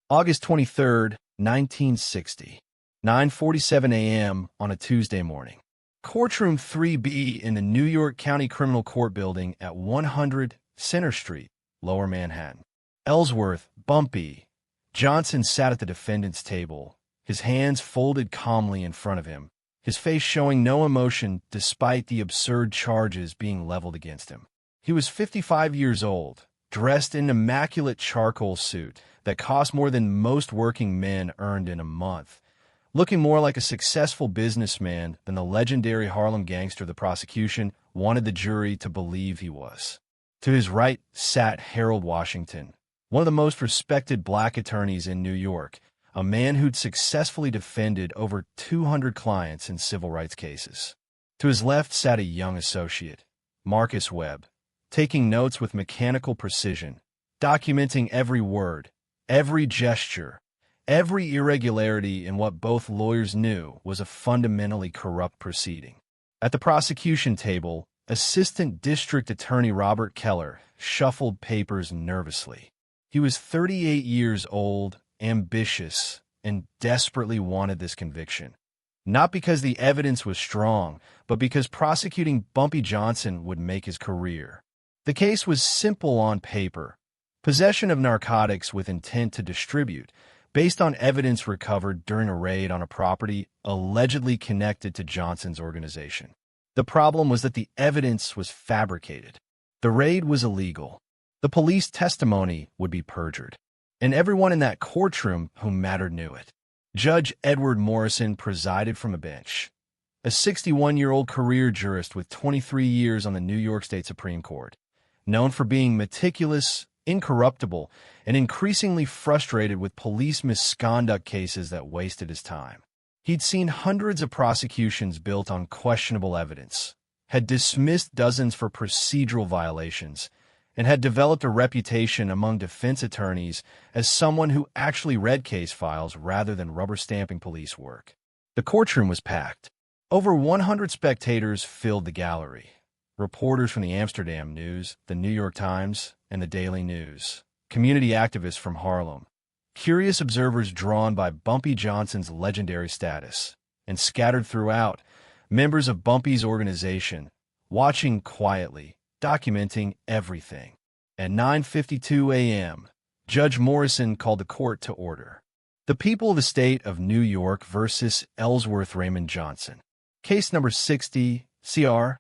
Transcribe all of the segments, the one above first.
August 23rd, 1960, 9:47 a.m. on a Tuesday morning. Courtroom 3B in the New York County Criminal Court Building at 100 Center Street, Lower Manhattan. Ellsworth, Bumpy, Johnson sat at the defendant's table, his hands folded calmly in front of him, his face showing no emotion despite the absurd charges being leveled against him. He was 55 years old, dressed in an immaculate charcoal suit that cost more than most working men earned in a month, looking more like a successful businessman than the legendary Harlem gangster the prosecution wanted the jury to believe he was. To his right sat Harold Washington, one of the most respected black attorneys in New York, a man who'd successfully defended over 200 clients in civil rights cases. To his left sat a young associate, Marcus Webb, taking notes with mechanical precision, documenting every word, every gesture, every irregularity in what both lawyers knew was a fundamentally corrupt proceeding. At the prosecution table, Assistant District Attorney Robert Keller shuffled papers nervously. He was 38 years old, ambitious, and desperately wanted this conviction. Not because the evidence was strong, but because prosecuting Bumpy Johnson would make his career. The case was simple on paper: possession of narcotics with intent to distribute, based on evidence recovered during a raid on a property allegedly connected to Johnson's organization. The problem was that the evidence was fabricated. The raid was illegal. The police testimony would be perjured. And everyone in that courtroom who mattered knew it. Judge Edward Morrison presided from a bench, a 61-year-old career jurist with 23 years on the New York State Supreme Court, known for being meticulous, incorruptible, and increasingly frustrated with police misconduct cases that wasted his time. He'd seen hundreds of prosecutions built on questionable evidence, had dismissed dozens for procedural violations, and had developed a reputation among defense attorneys as someone who actually read case files rather than rubber-stamping police work. The courtroom was packed. Over 100 spectators filled the gallery. Reporters from the Amsterdam News, the New York Times, and the Daily News. Community activists from Harlem. Curious observers drawn by Bumpy Johnson's legendary status. And scattered throughout, members of Bumpy's organization, watching quietly, documenting everything. At 9:52 a.m., Judge Morrison called the court to order. The people of the state of New York versus Ellsworth Raymond Johnson. Case number 60, CR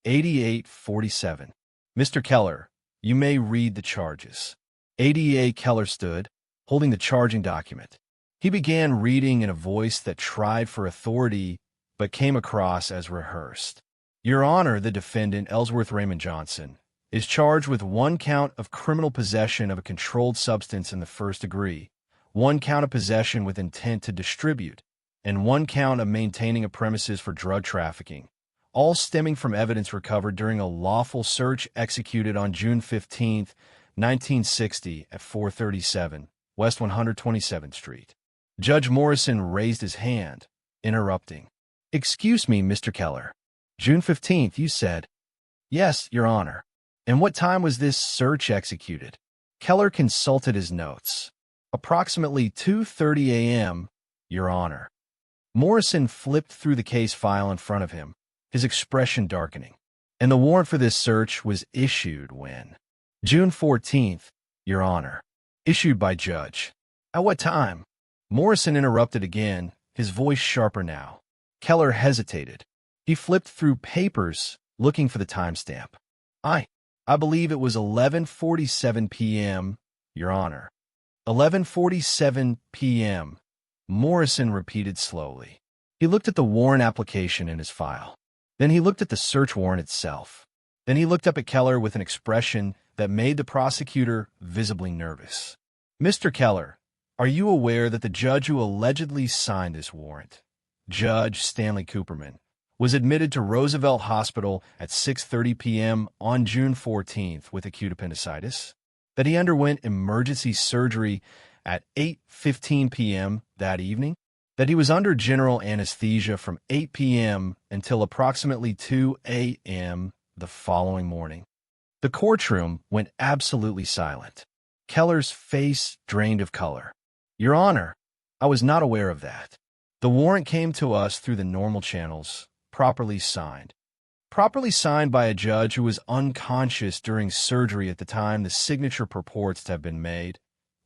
8847. Mr. Keller, you may read the charges. ADA Keller stood, holding the charging document. He began reading in a voice that tried for authority but came across as rehearsed. Your Honor, the defendant, Ellsworth Raymond Johnson, is charged with 1 count of criminal possession of a controlled substance in the first degree, 1 count of possession with intent to distribute, and 1 count of maintaining a premises for drug trafficking, all stemming from evidence recovered during a lawful search executed on June 15, 1960 at 437 West 127th Street. Judge Morrison raised his hand, interrupting. Excuse me, Mr. Keller. June 15th, you said. Yes, Your Honor. And what time was this search executed? Keller consulted his notes. Approximately 2:30 a.m., Your Honor. Morrison flipped through the case file in front of him, his expression darkening. And the warrant for this search was issued when? June 14th, Your Honor. Issued by Judge. At what time? Morrison interrupted again, his voice sharper now. Keller hesitated. He flipped through papers, looking for the timestamp. I believe it was 11:47 p.m., Your Honor. 11:47 p.m., Morrison repeated slowly. He looked at the warrant application in his file. Then he looked at the search warrant itself. Then he looked up at Keller with an expression that made the prosecutor visibly nervous. Mr. Keller, are you aware that the judge who allegedly signed this warrant, Judge Stanley Cooperman, was admitted to Roosevelt Hospital at 6:30 p.m. on June 14th with acute appendicitis? That he underwent emergency surgery at 8:15 p.m. that evening? That he was under general anesthesia from 8 p.m. until approximately 2 a.m. the following morning? The courtroom went absolutely silent. Keller's face drained of color. Your Honor, I was not aware of that. The warrant came to us through the normal channels, properly signed. Properly signed by a judge who was unconscious during surgery at the time the signature purports to have been made,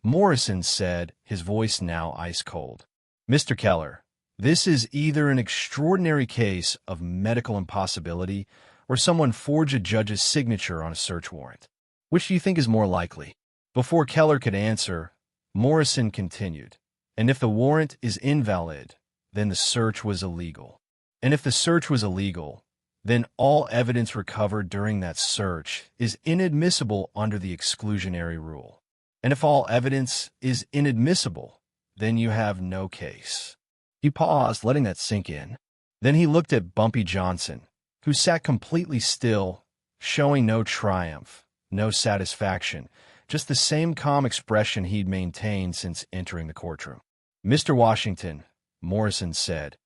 Morrison said, his voice now ice cold. Mr. Keller, this is either an extraordinary case of medical impossibility or someone forged a judge's signature on a search warrant. Which do you think is more likely? Before Keller could answer, Morrison continued, and if the warrant is invalid, then the search was illegal. And if the search was illegal, then all evidence recovered during that search is inadmissible under the exclusionary rule. And if all evidence is inadmissible, then you have no case. He paused, letting that sink in. Then he looked at Bumpy Johnson, who sat completely still, showing no triumph, no satisfaction, just the same calm expression he'd maintained since entering the courtroom. Mr. Washington, Morrison said,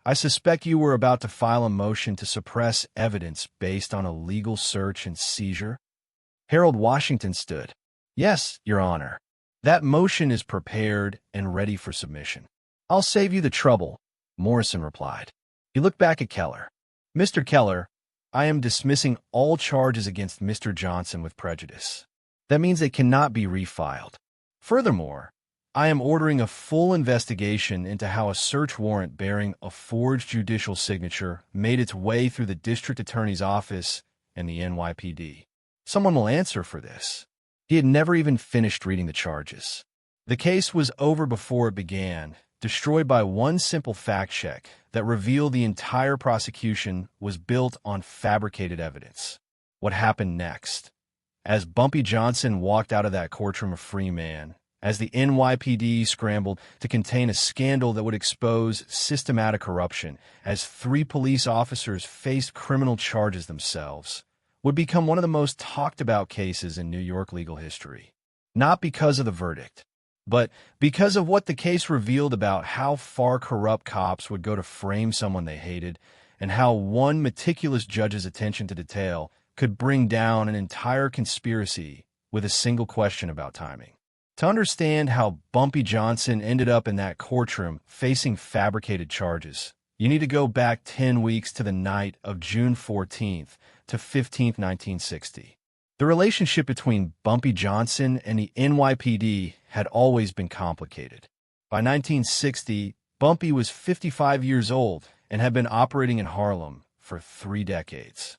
I suspect you were about to file a motion to suppress evidence based on a legal search and seizure? Harold Washington stood. Yes, Your Honor. That motion is prepared and ready for submission. I'll save you the trouble, Morrison replied. He looked back at Keller. Mr. Keller, I am dismissing all charges against Mr. Johnson with prejudice. That means they cannot be refiled. Furthermore, I am ordering a full investigation into how a search warrant bearing a forged judicial signature made its way through the district attorney's office and the NYPD. Someone will answer for this. He had never even finished reading the charges. The case was over before it began, destroyed by one simple fact check that revealed the entire prosecution was built on fabricated evidence. What happened next? As Bumpy Johnson walked out of that courtroom a free man, as the NYPD scrambled to contain a scandal that would expose systematic corruption, as 3 police officers faced criminal charges themselves, would become one of the most talked about cases in New York legal history. Not because of the verdict, but because of what the case revealed about how far corrupt cops would go to frame someone they hated, and how one meticulous judge's attention to detail could bring down an entire conspiracy with a single question about timing. To understand how Bumpy Johnson ended up in that courtroom facing fabricated charges, you need to go back 10 weeks to the night of June 14th to 15th, 1960. The relationship between Bumpy Johnson and the NYPD had always been complicated. By 1960, Bumpy was 55 years old and had been operating in Harlem for 3 decades.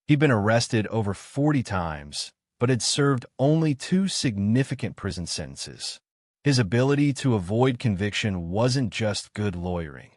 He'd been arrested over 40 times, but had served only 2 significant prison sentences. His ability to avoid conviction wasn't just good lawyering.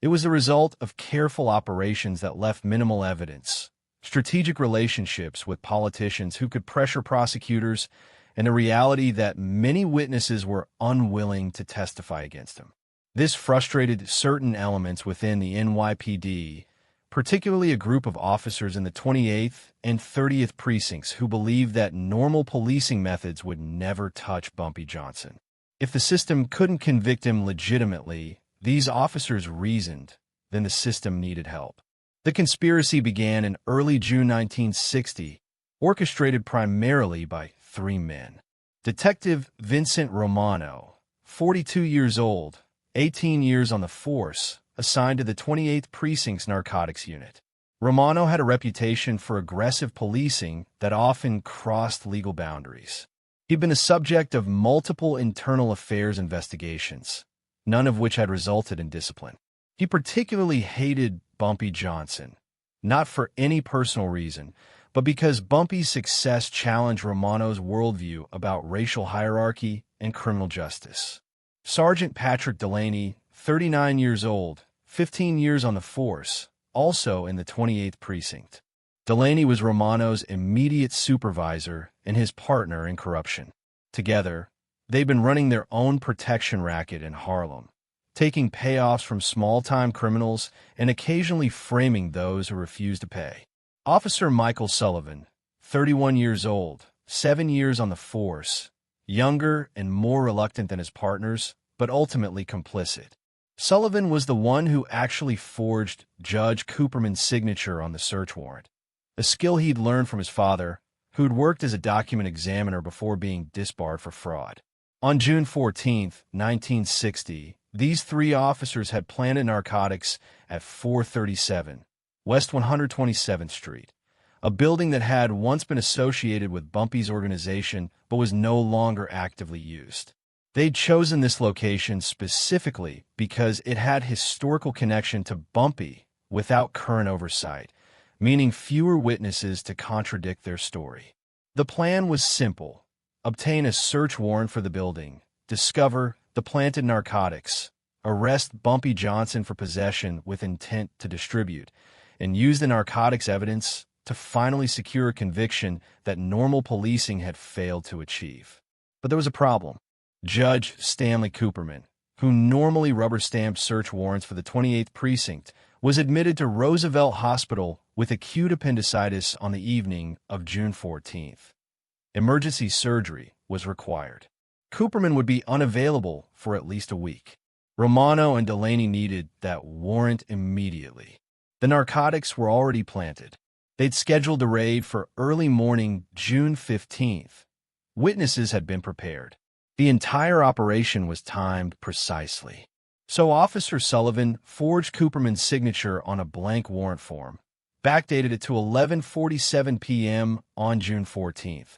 It was the result of careful operations that left minimal evidence, strategic relationships with politicians who could pressure prosecutors, and the reality that many witnesses were unwilling to testify against him. This frustrated certain elements within the NYPD, particularly a group of officers in the 28th and 30th precincts who believed that normal policing methods would never touch Bumpy Johnson. If the system couldn't convict him legitimately, these officers reasoned, then the system needed help. The conspiracy began in early June 1960, orchestrated primarily by 3 men. Detective Vincent Romano, 42 years old, 18 years on the force, assigned to the 28th Precinct's narcotics unit. Romano had a reputation for aggressive policing that often crossed legal boundaries. He'd been the subject of multiple internal affairs investigations, none of which had resulted in discipline. He particularly hated Bumpy Johnson, not for any personal reason, but because Bumpy's success challenged Romano's worldview about racial hierarchy and criminal justice. Sergeant Patrick Delaney, 39 years old, 15 years on the force, also in the 28th Precinct. Delaney was Romano's immediate supervisor and his partner in corruption. Together, they'd been running their own protection racket in Harlem, taking payoffs from small-time criminals and occasionally framing those who refused to pay. Officer Michael Sullivan, 31 years old, 7 years on the force, younger and more reluctant than his partners, but ultimately complicit. Sullivan was the one who actually forged Judge Cooperman's signature on the search warrant, a skill he'd learned from his father, who'd worked as a document examiner before being disbarred for fraud. On June 14, 1960, these three officers had planted narcotics at 437 West 127th Street, a building that had once been associated with Bumpy's organization but was no longer actively used. They'd chosen this location specifically because it had historical connection to Bumpy without current oversight, meaning fewer witnesses to contradict their story. The plan was simple: obtain a search warrant for the building, discover the planted narcotics, arrest Bumpy Johnson for possession with intent to distribute, and use the narcotics evidence to finally secure a conviction that normal policing had failed to achieve. But there was a problem. Judge Stanley Cooperman, who normally rubber-stamped search warrants for the 28th Precinct, was admitted to Roosevelt Hospital with acute appendicitis on the evening of June 14th. Emergency surgery was required. Cooperman would be unavailable for at least a week. Romano and Delaney needed that warrant immediately. The narcotics were already planted. They'd scheduled a raid for early morning June 15th. Witnesses had been prepared. The entire operation was timed precisely. So Officer Sullivan forged Cooperman's signature on a blank warrant form, backdated it to 11:47 p.m. on June 14th,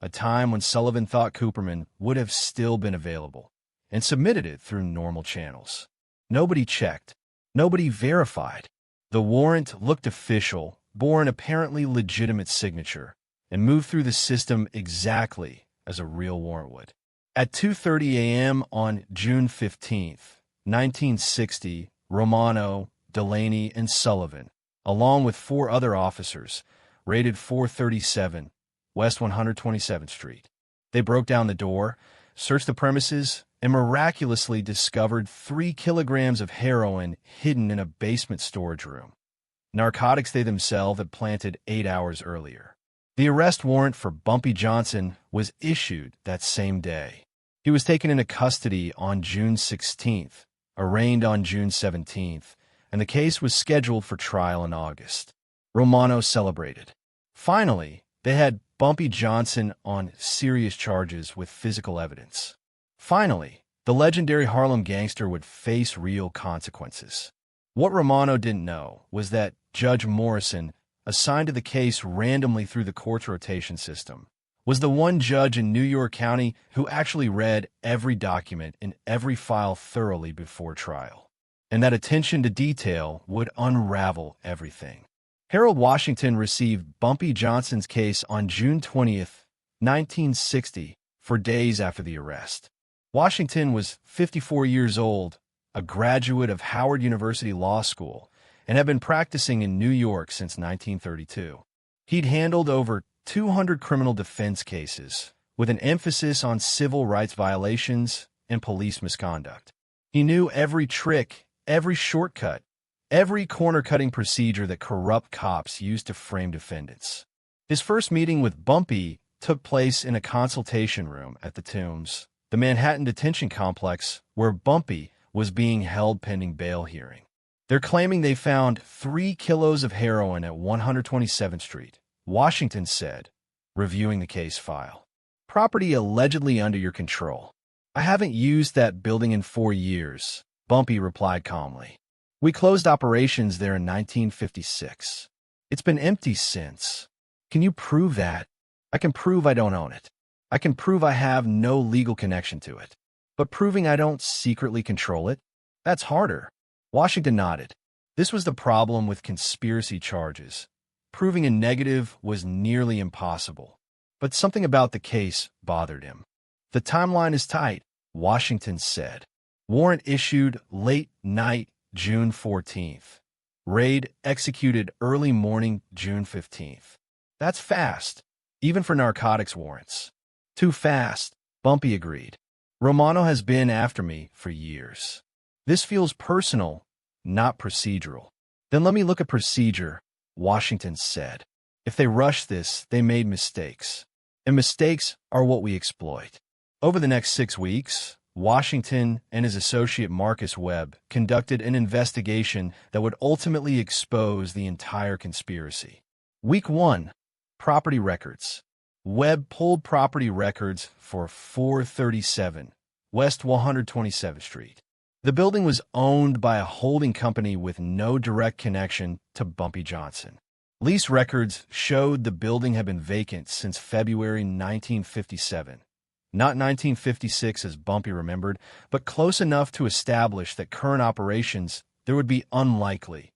a time when Sullivan thought Cooperman would have still been available, and submitted it through normal channels. Nobody checked. Nobody verified. The warrant looked official, bore an apparently legitimate signature, and moved through the system exactly as a real warrant would. At 2:30 a.m. on June 15th, 1960, Romano, Delaney, and Sullivan, along with four other officers, raided 437 West 127th Street. They broke down the door, searched the premises, and miraculously discovered 3 kilograms of heroin hidden in a basement storage room. Narcotics they themselves had planted 8 hours earlier. The arrest warrant for Bumpy Johnson was issued that same day. He was taken into custody on June 16th, arraigned on June 17th, and the case was scheduled for trial in August. Romano celebrated. Finally, they had Bumpy Johnson on serious charges with physical evidence. Finally, the legendary Harlem gangster would face real consequences. What Romano didn't know was that Judge Morrison, assigned to the case randomly through the court's rotation system, was the one judge in New York County who actually read every document in every file thoroughly before trial. And that attention to detail would unravel everything. Harold Washington received Bumpy Johnson's case on June 20th, 1960, for days after the arrest. Washington was 54 years old, a graduate of Howard University Law School, and had been practicing in New York since 1932. He'd handled over 200 criminal defense cases, with an emphasis on civil rights violations and police misconduct. He knew every trick, every shortcut, every corner-cutting procedure that corrupt cops use to frame defendants. His first meeting with Bumpy took place in a consultation room at the Tombs, the Manhattan detention complex where Bumpy was being held pending bail hearing. They're claiming they found 3 kilos of heroin at 127th Street, Washington said, reviewing the case file. Property allegedly under your control. I haven't used that building in 4 years, Bumpy replied calmly. We closed operations there in 1956. It's been empty since. Can you prove that? I can prove I don't own it. I can prove I have no legal connection to it. But proving I don't secretly control it? That's harder. Washington nodded. This was the problem with conspiracy charges. Proving a negative was nearly impossible. But something about the case bothered him. The timeline is tight, Washington said. Warrant issued late night, June 14th. Raid executed early morning, June 15th. That's fast, even for narcotics warrants. Too fast, Bumpy agreed. Romano has been after me for years. This feels personal, not procedural. Then let me look at procedure, Washington said. If they rushed this, they made mistakes. And mistakes are what we exploit. Over the next 6 weeks, Washington and his associate Marcus Webb conducted an investigation that would ultimately expose the entire conspiracy. Week 1, property records. Webb pulled property records for 437 West 127th Street. The building was owned by a holding company with no direct connection to Bumpy Johnson. Lease records showed the building had been vacant since February 1957. Not 1956 as Bumpy remembered, but close enough to establish that current operations there would be unlikely.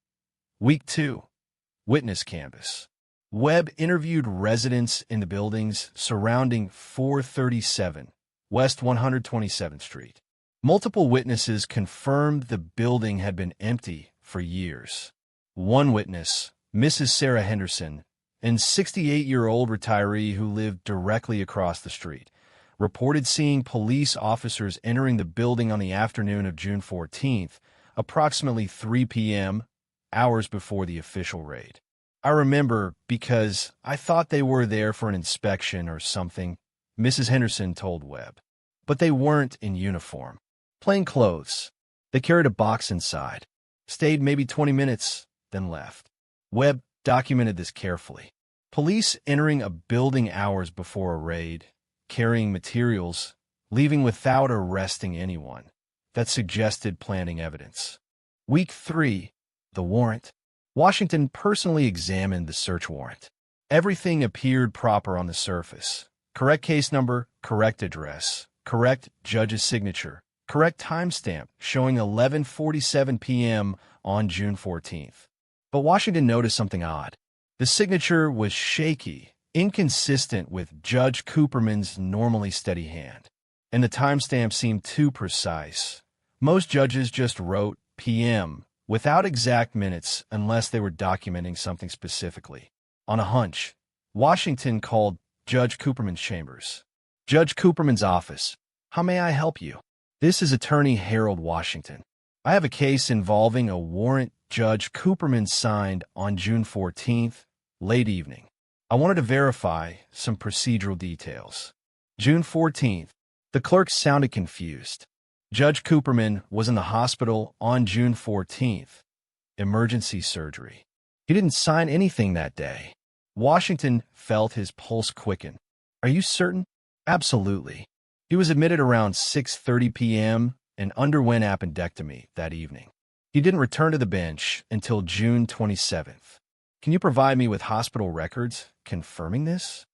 Week 2. Witness canvass. Webb interviewed residents in the buildings surrounding 437 West 127th Street. Multiple witnesses confirmed the building had been empty for years. One witness, Mrs. Sarah Henderson, an 68-year-old retiree who lived directly across the street, reported seeing police officers entering the building on the afternoon of June 14th, approximately 3 p.m., hours before the official raid. I remember because I thought they were there for an inspection or something, Mrs. Henderson told Webb. But they weren't in uniform. Plain clothes. They carried a box inside, stayed maybe 20 minutes, then left. Webb documented this carefully. Police entering a building hours before a raid, carrying materials, leaving without arresting anyone. That suggested planting evidence. Week 3. The warrant. Washington personally examined the search warrant. Everything appeared proper on the surface. Correct case number, correct address, correct judge's signature, correct timestamp showing 11:47 p.m. on June 14th. But Washington noticed something odd. The signature was shaky, inconsistent with Judge Cooperman's normally steady hand, and the timestamp seemed too precise. Most judges just wrote p.m. without exact minutes unless they were documenting something specifically. On a hunch, Washington called Judge Cooperman's chambers. Judge Cooperman's office. How may I help you? This is Attorney Harold Washington. I have a case involving a warrant Judge Cooperman signed on June 14th, late evening. I wanted to verify some procedural details. June 14th. The clerk sounded confused. Judge Cooperman was in the hospital on June 14th. Emergency surgery. He didn't sign anything that day. Washington felt his pulse quicken. Are you certain? Absolutely. He was admitted around 6:30 p.m. and underwent appendectomy that evening. He didn't return to the bench until June 27th. Can you provide me with hospital records confirming this?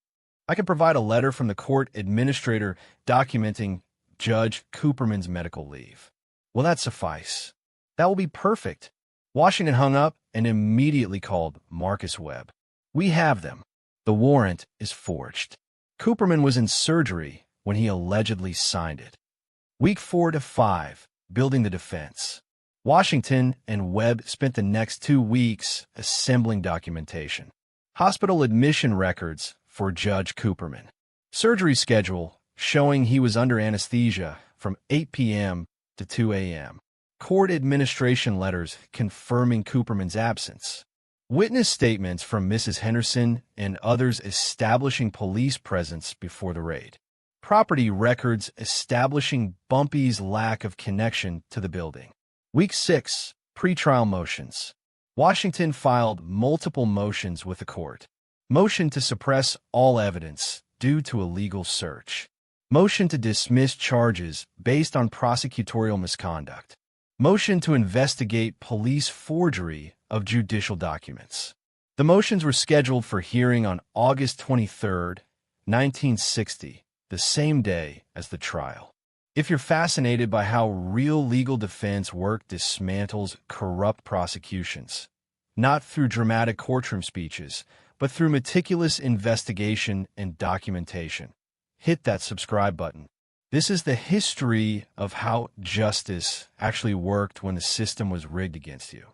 I can provide a letter from the court administrator documenting Judge Cooperman's medical leave. Will that suffice? That will be perfect. Washington hung up and immediately called Marcus Webb. We have them. The warrant is forged. Cooperman was in surgery when he allegedly signed it. Week 4 to 5, building the defense. Washington and Webb spent the next 2 weeks assembling documentation. Hospital admission records for Judge Cooperman. Surgery schedule showing he was under anesthesia from 8 p.m. to 2 a.m. Court administration letters confirming Cooperman's absence. Witness statements from Mrs. Henderson and others establishing police presence before the raid. Property records establishing Bumpy's lack of connection to the building. Week 6, pretrial motions. Washington filed multiple motions with the court. Motion to suppress all evidence due to illegal search. Motion to dismiss charges based on prosecutorial misconduct. Motion to investigate police forgery of judicial documents. The motions were scheduled for hearing on August 23, 1960, the same day as the trial. If you're fascinated by how real legal defense work dismantles corrupt prosecutions, not through dramatic courtroom speeches, but through meticulous investigation and documentation, hit that subscribe button. This is the history of how justice actually worked when the system was rigged against you.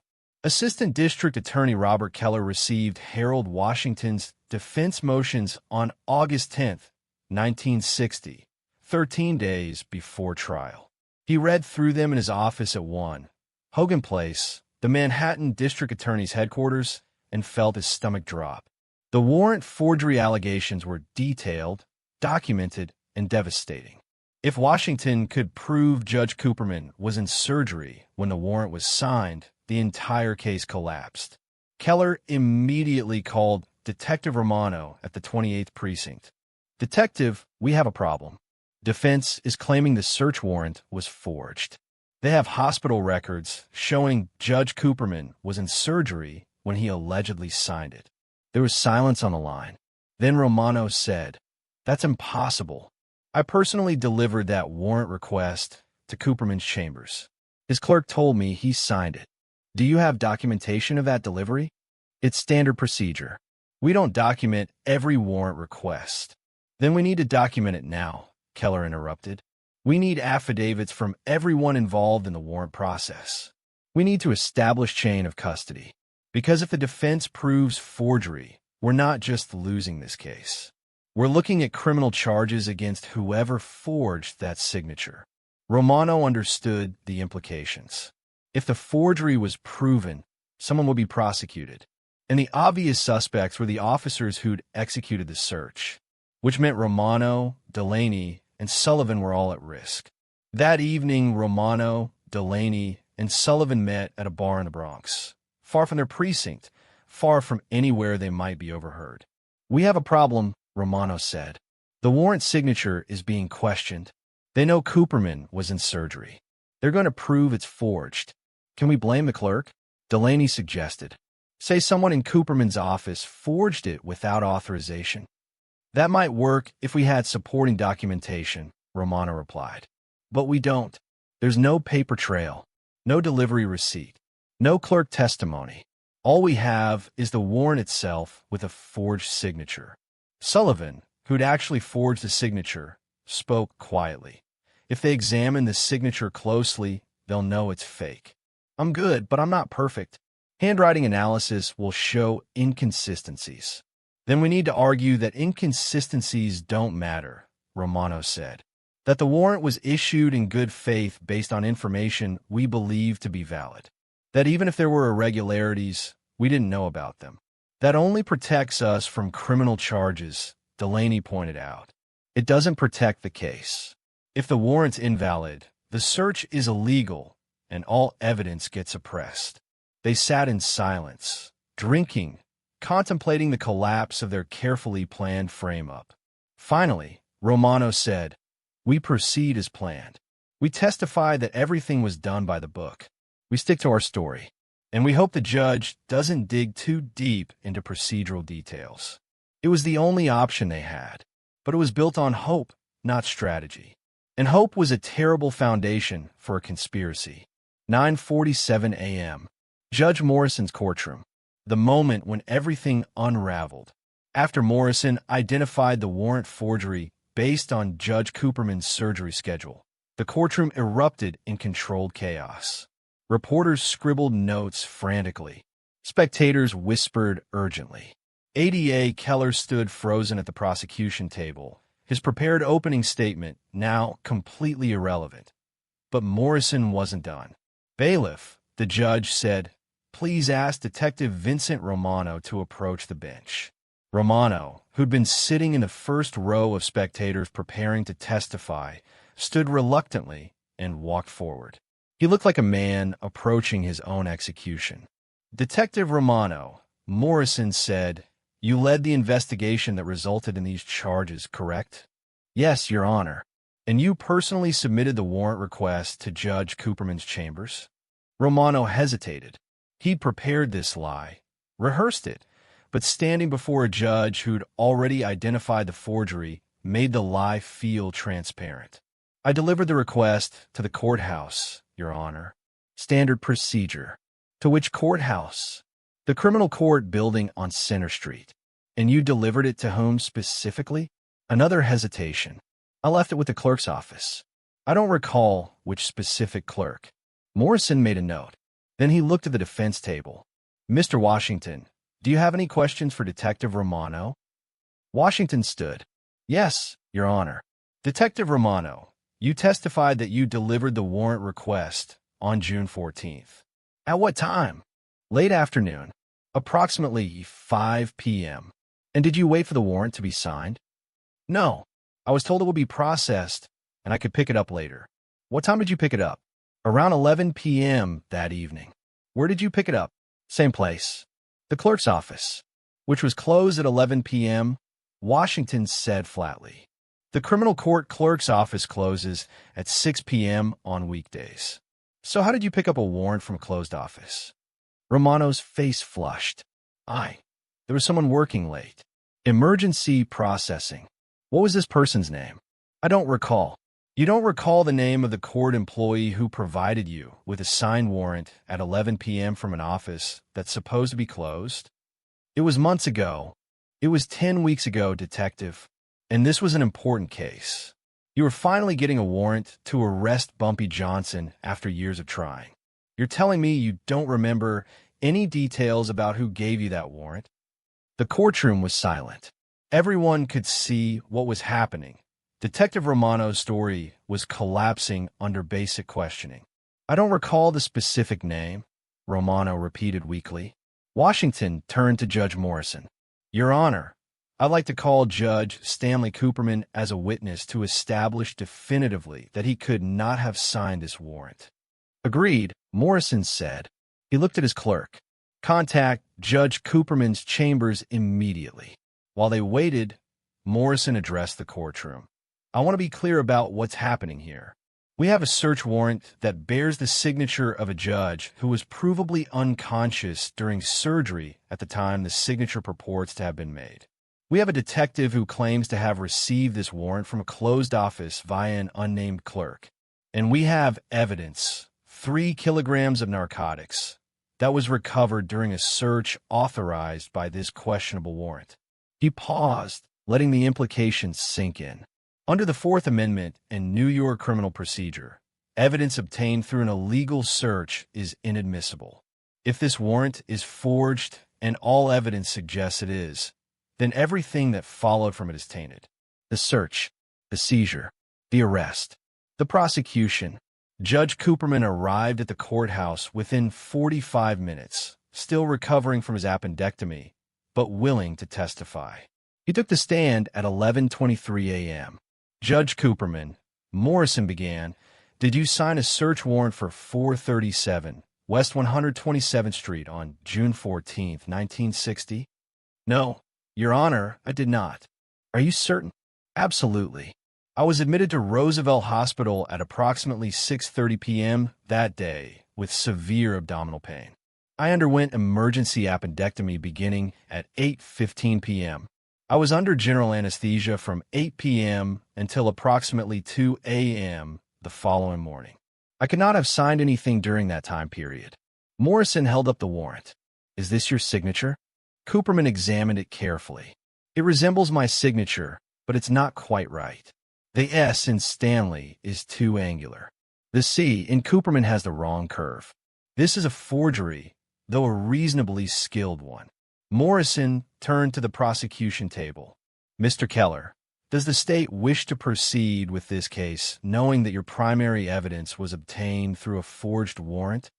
Assistant District Attorney Robert Keller received Harold Washington's defense motions on August 10, 1960, 13 days before trial. He read through them in his office at 1 Hogan Place, the Manhattan District Attorney's headquarters, and felt his stomach drop. The warrant forgery allegations were detailed, documented, and devastating. If Washington could prove Judge Cooperman was in surgery when the warrant was signed, the entire case collapsed. Keller immediately called Detective Romano at the 28th Precinct. Detective, we have a problem. Defense is claiming the search warrant was forged. They have hospital records showing Judge Cooperman was in surgery when he allegedly signed it. There was silence on the line. Then Romano said, "That's impossible. I personally delivered that warrant request to Cooperman's chambers. His clerk told me he signed it. Do you have documentation of that delivery?" "It's standard procedure. We don't document every warrant request." "Then we need to document it now," Keller interrupted. "We need affidavits from everyone involved in the warrant process. We need to establish chain of custody. Because if the defense proves forgery, we're not just losing this case. We're looking at criminal charges against whoever forged that signature." Romano understood the implications. If the forgery was proven, someone would be prosecuted. And the obvious suspects were the officers who'd executed the search, which meant Romano, Delaney, and Sullivan were all at risk. That evening, Romano, Delaney, and Sullivan met at a bar in the Bronx, far from their precinct, far from anywhere they might be overheard. "We have a problem," Romano said. "The warrant signature is being questioned. They know Cooperman was in surgery. They're going to prove it's forged. Can we blame the clerk?" Delaney suggested. "Say someone in Cooperman's office forged it without authorization." "That might work if we had supporting documentation," Romano replied. "But we don't. There's no paper trail, no delivery receipt, no clerk testimony. All we have is the warrant itself with a forged signature." Sullivan, who'd actually forged the signature, spoke quietly. "If they examine the signature closely, they'll know it's fake. I'm good, but I'm not perfect. Handwriting analysis will show inconsistencies." "Then we need to argue that inconsistencies don't matter," Romano said. "That the warrant was issued in good faith based on information we believe to be valid. That even if there were irregularities, we didn't know about them. That only protects us from criminal charges," Delaney pointed out. "It doesn't protect the case. If the warrant's invalid, the search is illegal, and all evidence gets suppressed." They sat in silence, drinking, contemplating the collapse of their carefully planned frame-up. Finally, Romano said, "We proceed as planned. We testify that everything was done by the book. We stick to our story. And we hope the judge doesn't dig too deep into procedural details. It was the only option they had, but it was built on hope, not strategy. And hope was a terrible foundation for a conspiracy." 9:47 a.m. Judge Morrison's courtroom. The moment when everything unraveled. After Morrison identified the warrant forgery based on Judge Cooperman's surgery schedule, the courtroom erupted in controlled chaos. Reporters scribbled notes frantically. Spectators whispered urgently. ADA Keller stood frozen at the prosecution table, his prepared opening statement now completely irrelevant. But Morrison wasn't done. "Bailiff," the judge said, "please ask Detective Vincent Romano to approach the bench." Romano, who'd been sitting in the first row of spectators preparing to testify, stood reluctantly and walked forward. He looked like a man approaching his own execution. "Detective Romano," Morrison said, "you led the investigation that resulted in these charges, correct?" "Yes, Your Honor." "And you personally submitted the warrant request to Judge Cooperman's chambers?" Romano hesitated. He'd prepared this lie, rehearsed it, but standing before a judge who'd already identified the forgery made the lie feel transparent. "I delivered the request to the courthouse, Your Honor." "Standard procedure." "To which courthouse?" "The criminal court building on Center Street." "And you delivered it to whom specifically?" Another hesitation. "I left it with the clerk's office." "I don't recall which specific clerk." Morrison made a note. Then he looked at the defense table. "Mr. Washington, do you have any questions for Detective Romano?" Washington stood. "Yes, Your Honor." "Detective Romano, you testified that you delivered the warrant request on June 14th. At what time?" "Late afternoon, approximately 5 p.m. "And did you wait for the warrant to be signed?" "No. I was told it would be processed, and I could pick it up later." "What time did you pick it up?" "Around 11 p.m. that evening." "Where did you pick it up?" "Same place. The clerk's office." "Which was closed at 11 p.m. Washington said flatly. The criminal court clerk's office closes at 6 p.m. on weekdays. So how did you pick up a warrant from a closed office? Romano's face flushed. There was someone working late. Emergency processing. What was this person's name? I don't recall. You don't recall the name of the court employee who provided you with a signed warrant at 11 p.m. from an office that's supposed to be closed? It was months ago. It was 10 weeks ago, Detective. And this was an important case. You were finally getting a warrant to arrest Bumpy Johnson after years of trying. You're telling me you don't remember any details about who gave you that warrant? The courtroom was silent. Everyone could see what was happening. Detective Romano's story was collapsing under basic questioning. I don't recall the specific name, Romano repeated weakly. Washington turned to Judge Morrison. Your Honor, I'd like to call Judge Stanley Cooperman as a witness to establish definitively that he could not have signed this warrant. Agreed, Morrison said. He looked at his clerk. Contact Judge Cooperman's chambers immediately. While they waited, Morrison addressed the courtroom. I want to be clear about what's happening here. We have a search warrant that bears the signature of a judge who was provably unconscious during surgery at the time the signature purports to have been made. We have a detective who claims to have received this warrant from a closed office via an unnamed clerk. And we have evidence, 3 kilograms of narcotics, that was recovered during a search authorized by this questionable warrant. He paused, letting the implications sink in. Under the Fourth Amendment and New York criminal procedure, evidence obtained through an illegal search is inadmissible. If this warrant is forged, and all evidence suggests it is, then everything that followed from it is tainted. The search, the seizure, the arrest, the prosecution. Judge Cooperman arrived at the courthouse within 45 minutes, still recovering from his appendectomy, but willing to testify. He took the stand at 11:23 a.m. Judge Cooperman, Morrison began, did you sign a search warrant for 437 West 127th Street on June 14, 1960? No, Your Honor, I did not. Are you certain? Absolutely. I was admitted to Roosevelt Hospital at approximately 6:30 p.m. that day with severe abdominal pain. I underwent emergency appendectomy beginning at 8:15 p.m. I was under general anesthesia from 8 p.m. until approximately 2 a.m. the following morning. I could not have signed anything during that time period. Morrison held up the warrant. Is this your signature? Cooperman examined it carefully. It resembles my signature, but it's not quite right. The S in Stanley is too angular. The C in Cooperman has the wrong curve. This is a forgery, though a reasonably skilled one. Morrison turned to the prosecution table. Mr. Keller, does the state wish to proceed with this case, knowing that your primary evidence was obtained through a forged warrant?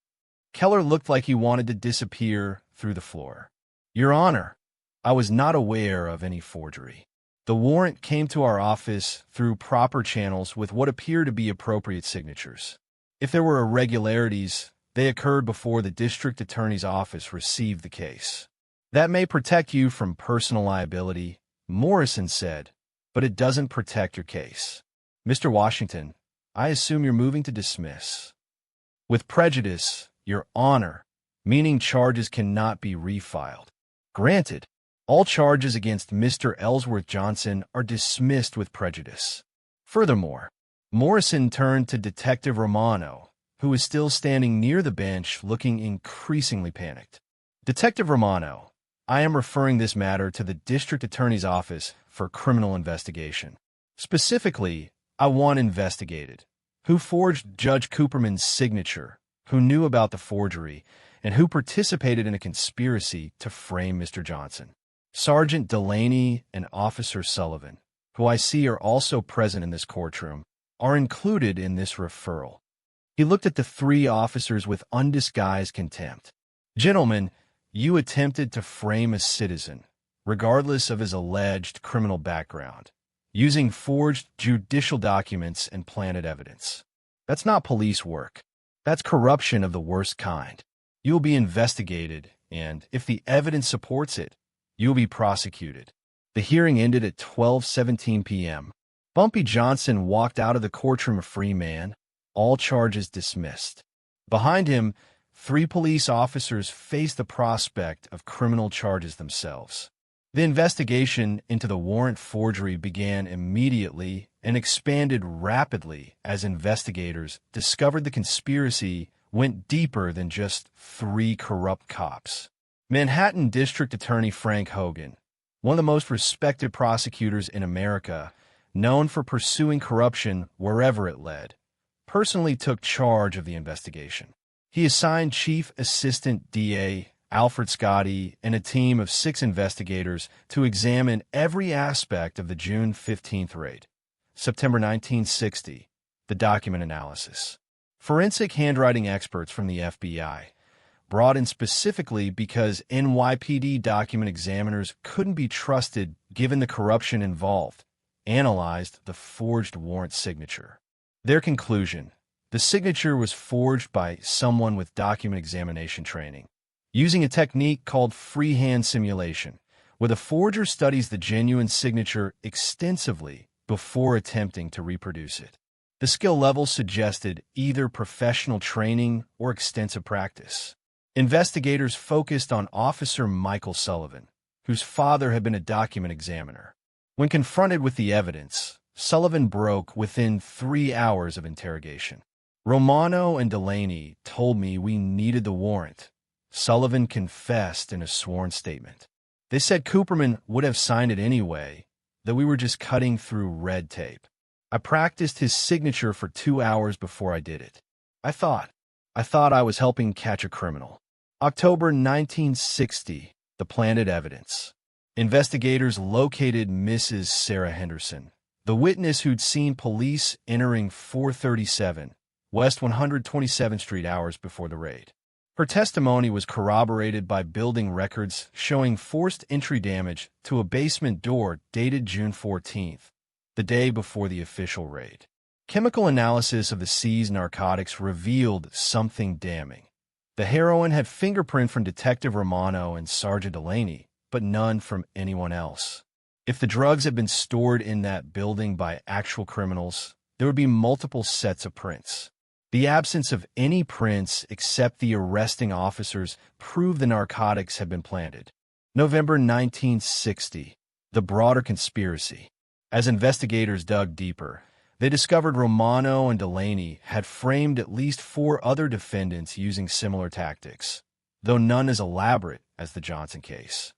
Keller looked like he wanted to disappear through the floor. Your Honor, I was not aware of any forgery. The warrant came to our office through proper channels with what appear to be appropriate signatures. If there were irregularities, they occurred before the district attorney's office received the case. That may protect you from personal liability, Morrison said, but it doesn't protect your case. Mr. Washington, I assume you're moving to dismiss. With prejudice, Your Honor, meaning charges cannot be refiled. Granted, all charges against Mr. Ellsworth Johnson are dismissed with prejudice. Furthermore, Morrison turned to Detective Romano, who was still standing near the bench looking increasingly panicked. Detective Romano, I am referring this matter to the district attorney's office for criminal investigation. Specifically, I want investigated who forged Judge Cooperman's signature, who knew about the forgery, and who participated in a conspiracy to frame Mr. Johnson. Sergeant Delaney and Officer Sullivan, who I see are also present in this courtroom, are included in this referral. He looked at the 3 officers with undisguised contempt. Gentlemen, you attempted to frame a citizen, regardless of his alleged criminal background, using forged judicial documents and planted evidence. That's not police work. That's corruption of the worst kind. You will be investigated, and if the evidence supports it, you will be prosecuted. The hearing ended at 12:17 p.m. Bumpy Johnson walked out of the courtroom a free man, all charges dismissed. Behind him, 3 police officers faced the prospect of criminal charges themselves. The investigation into the warrant forgery began immediately and expanded rapidly as investigators discovered the conspiracy went deeper than just 3 corrupt cops. Manhattan District Attorney Frank Hogan, one of the most respected prosecutors in America, known for pursuing corruption wherever it led, personally took charge of the investigation. He assigned Chief Assistant DA Alfred Scotty and a team of 6 investigators to examine every aspect of the June 15th raid. September 1960, the document analysis. Forensic handwriting experts from the FBI, brought in specifically because NYPD document examiners couldn't be trusted given the corruption involved, analyzed the forged warrant signature. Their conclusion: the signature was forged by someone with document examination training, using a technique called freehand simulation, where the forger studies the genuine signature extensively before attempting to reproduce it. The skill level suggested either professional training or extensive practice. Investigators focused on Officer Michael Sullivan, whose father had been a document examiner. When confronted with the evidence, Sullivan broke within 3 hours of interrogation. "Romano and Delaney told me we needed the warrant," Sullivan confessed in a sworn statement. "They said Cooperman would have signed it anyway, that we were just cutting through red tape. I practiced his signature for 2 hours before I did it. I thought I was helping catch a criminal." October 1960, the planted evidence. Investigators located Mrs. Sarah Henderson, the witness who'd seen police entering 437 West 127th Street hours before the raid. Her testimony was corroborated by building records showing forced entry damage to a basement door dated June 14th, the day before the official raid. Chemical analysis of the seized narcotics revealed something damning. The heroin had fingerprint from Detective Romano and Sergeant Delaney, but none from anyone else. If the drugs had been stored in that building by actual criminals, there would be multiple sets of prints. The absence of any prints except the arresting officers proved the narcotics had been planted. November 1960, the broader conspiracy. As investigators dug deeper, they discovered Romano and Delaney had framed at least 4 other defendants using similar tactics, though none as elaborate as the Johnson case.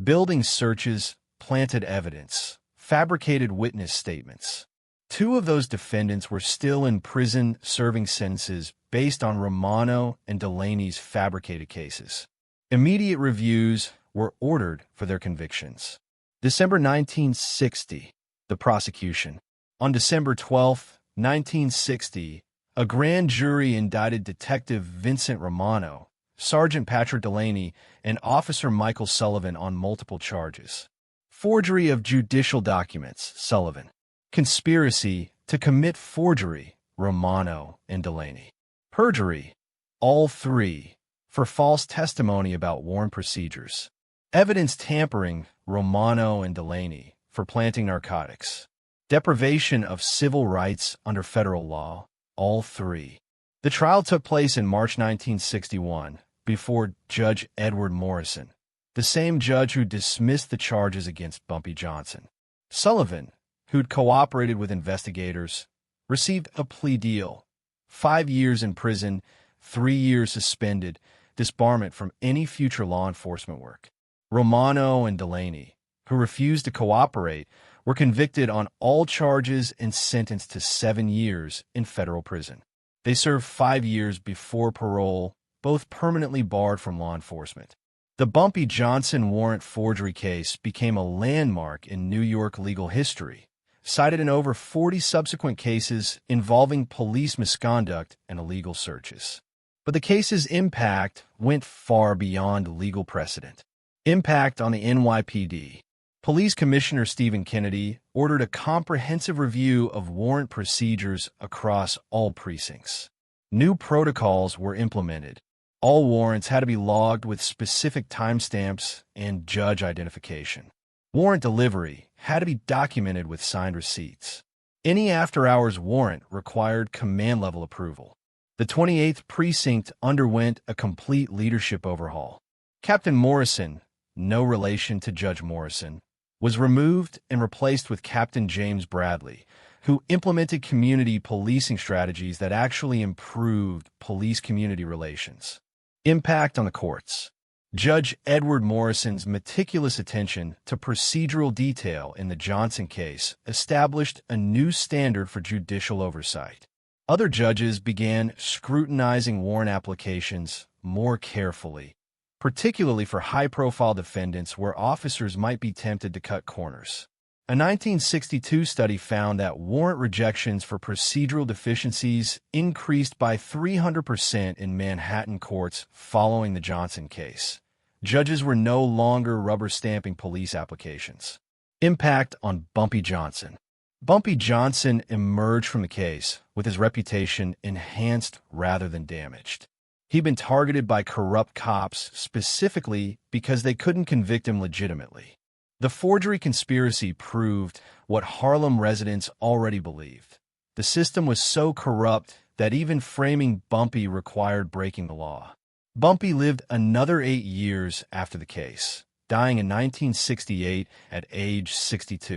Building searches, planted evidence, fabricated witness statements. 2 of those defendants were still in prison serving sentences based on Romano and Delaney's fabricated cases. Immediate reviews were ordered for their convictions. December 1960, the prosecution. On December 12, 1960, a grand jury indicted Detective Vincent Romano, Sergeant Patrick Delaney, and Officer Michael Sullivan on multiple charges. Forgery of judicial documents, Sullivan. Conspiracy to commit forgery, Romano and Delaney. Perjury, all 3, for false testimony about warrant procedures. Evidence tampering, Romano and Delaney, for planting narcotics. Deprivation of civil rights under federal law, all 3. The trial took place in March 1961 before Judge Edward Morrison, the same judge who dismissed the charges against Bumpy Johnson. Sullivan, who'd cooperated with investigators, received a plea deal: 5 years in prison, 3 years suspended, disbarment from any future law enforcement work. Romano and Delaney, who refused to cooperate, were convicted on all charges and sentenced to 7 years in federal prison. They served 5 years before parole, both permanently barred from law enforcement. The Bumpy Johnson warrant forgery case became a landmark in New York legal history, cited in over 40 subsequent cases involving police misconduct and illegal searches. But the case's impact went far beyond legal precedent. Impact on the NYPD. Police Commissioner Stephen Kennedy ordered a comprehensive review of warrant procedures across all precincts. New protocols were implemented. All warrants had to be logged with specific timestamps and judge identification. Warrant delivery had to be documented with signed receipts. Any after-hours warrant required command-level approval. The 28th Precinct underwent a complete leadership overhaul. Captain Morrison, no relation to Judge Morrison, was removed and replaced with Captain James Bradley, who implemented community policing strategies that actually improved police-community relations. Impact on the courts. Judge Edward Morrison's meticulous attention to procedural detail in the Johnson case established a new standard for judicial oversight. Other judges began scrutinizing warrant applications more carefully, particularly for high-profile defendants where officers might be tempted to cut corners. A 1962 study found that warrant rejections for procedural deficiencies increased by 300% in Manhattan courts following the Johnson case. Judges were no longer rubber-stamping police applications. Impact on Bumpy Johnson. Bumpy Johnson emerged from the case with his reputation enhanced rather than damaged. He'd been targeted by corrupt cops specifically because they couldn't convict him legitimately. The forgery conspiracy proved what Harlem residents already believed. The system was so corrupt that even framing Bumpy required breaking the law. Bumpy lived another 8 years after the case, dying in 1968 at age 62.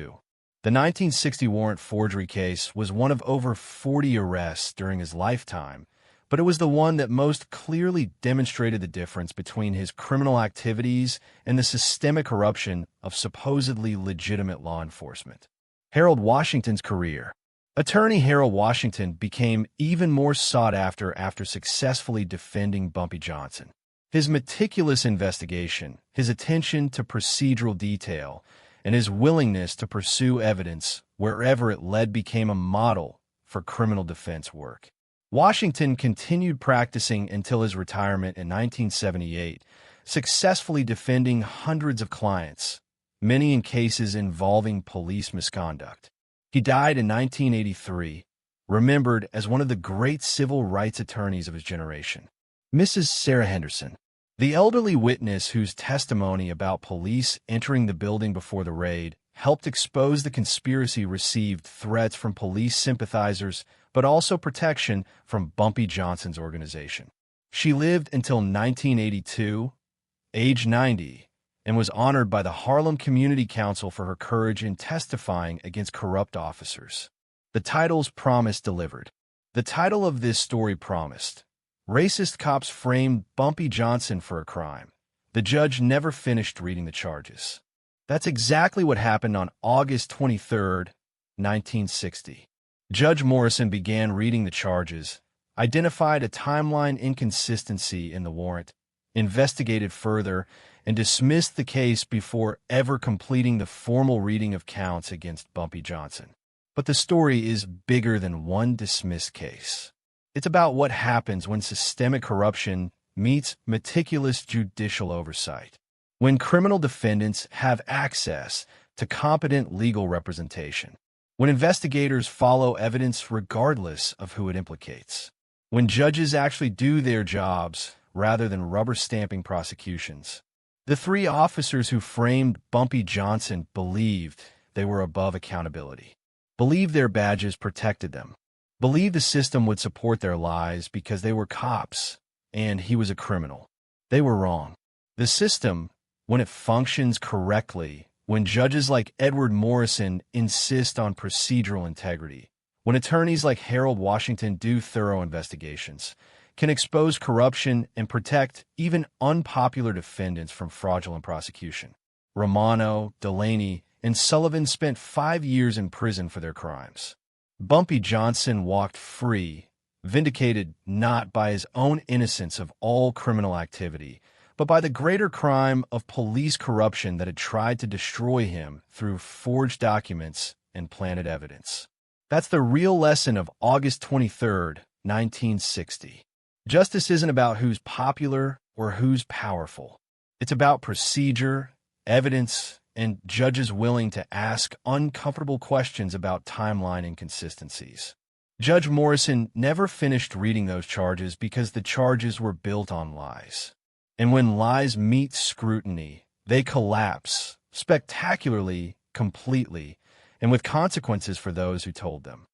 The 1960 warrant forgery case was one of over 40 arrests during his lifetime, but it was the one that most clearly demonstrated the difference between his criminal activities and the systemic corruption of supposedly legitimate law enforcement. Harold Washington's career. Attorney Harold Washington became even more sought after successfully defending Bumpy Johnson. His meticulous investigation, his attention to procedural detail, and his willingness to pursue evidence wherever it led became a model for criminal defense work. Washington continued practicing until his retirement in 1978, successfully defending hundreds of clients, many in cases involving police misconduct. He died in 1983, remembered as one of the great civil rights attorneys of his generation. Mrs. Sarah Henderson, the elderly witness whose testimony about police entering the building before the raid helped expose the conspiracy, received threats from police sympathizers but also protection from Bumpy Johnson's organization. She lived until 1982, age 90, and was honored by the Harlem Community Council for her courage in testifying against corrupt officers. The title's promise delivered. The title of this story promised. Racist cops framed Bumpy Johnson for a crime. The judge never finished reading the charges. That's exactly what happened on August 23, 1960. Judge Morrison began reading the charges, identified a timeline inconsistency in the warrant, investigated further, and dismissed the case before ever completing the formal reading of counts against Bumpy Johnson. But the story is bigger than one dismissed case. It's about what happens when systemic corruption meets meticulous judicial oversight, when criminal defendants have access to competent legal representation, when investigators follow evidence regardless of who it implicates, when judges actually do their jobs rather than rubber-stamping prosecutions. The three officers who framed Bumpy Johnson believed they were above accountability, believed their badges protected them, believed the system would support their lies because they were cops and he was a criminal. They were wrong. The system, when it functions correctly, when judges like Edward Morrison insist on procedural integrity, when attorneys like Harold Washington do thorough investigations, can expose corruption and protect even unpopular defendants from fraudulent prosecution. Romano, Delaney, and Sullivan spent 5 years in prison for their crimes. Bumpy Johnson walked free, vindicated not by his own innocence of all criminal activity, but by the greater crime of police corruption that had tried to destroy him through forged documents and planted evidence. That's the real lesson of August 23, 1960. Justice isn't about who's popular or who's powerful. It's about procedure, evidence, and judges willing to ask uncomfortable questions about timeline inconsistencies. Judge Morrison never finished reading those charges because the charges were built on lies. And when lies meet scrutiny, they collapse spectacularly, completely, and with consequences for those who told them.